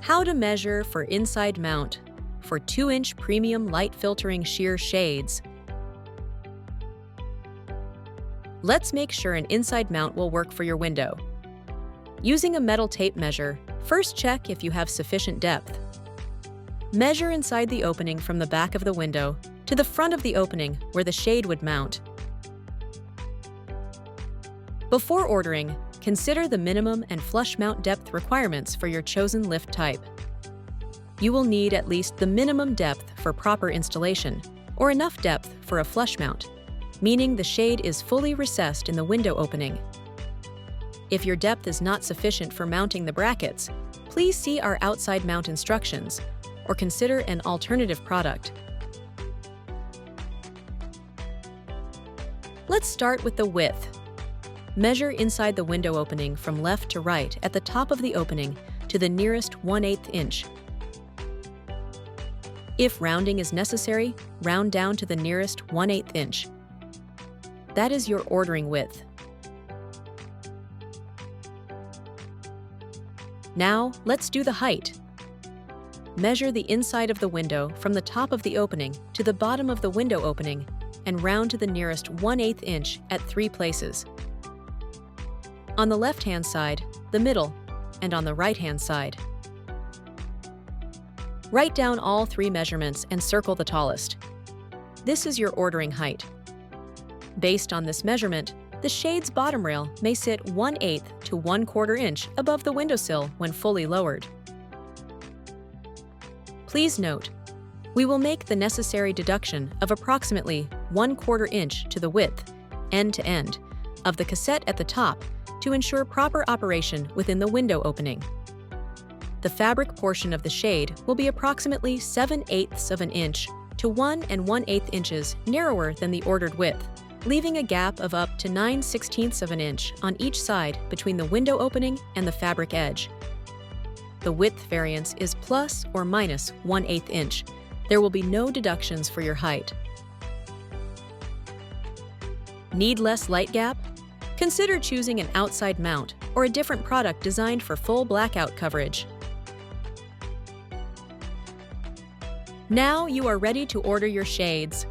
How to measure for inside mount for 2-inch premium light filtering sheer shades. Let's make sure an inside mount will work for your window. Using a metal tape measure, first check if you have sufficient depth. Measure inside the opening from the back of the window to the front of the opening where the shade would mount. Before ordering, consider the minimum and flush mount depth requirements for your chosen lift type. You will need at least the minimum depth for proper installation, or enough depth for a flush mount, meaning the shade is fully recessed in the window opening. If your depth is not sufficient for mounting the brackets, please see our outside mount instructions, or consider an alternative product. Let's start with the width. Measure inside the window opening from left to right at the top of the opening to the nearest 1/8 inch. If rounding is necessary, round down to the nearest 1/8 inch. That is your ordering width. Now, let's do the height. Measure the inside of the window from the top of the opening to the bottom of the window opening and round to the nearest 1/8 inch at 3 places. On the left-hand side, the middle, and on the right-hand side. Write down all 3 measurements and circle the tallest. This is your ordering height. Based on this measurement, the shade's bottom rail may sit 1/8 to 1/4 inch above the windowsill when fully lowered. Please note, we will make the necessary deduction of approximately 1/4 inch to the width, end to end, of the cassette at the top to ensure proper operation within the window opening. The fabric portion of the shade will be approximately 7/8 of an inch to 1 1/8 inches narrower than the ordered width, leaving a gap of up to 9/16 of an inch on each side between the window opening and the fabric edge. The width variance is plus or minus 1/8 inch. There will be no deductions for your height. Need less light gap? Consider choosing an outside mount or a different product designed for full blackout coverage. Now you are ready to order your shades.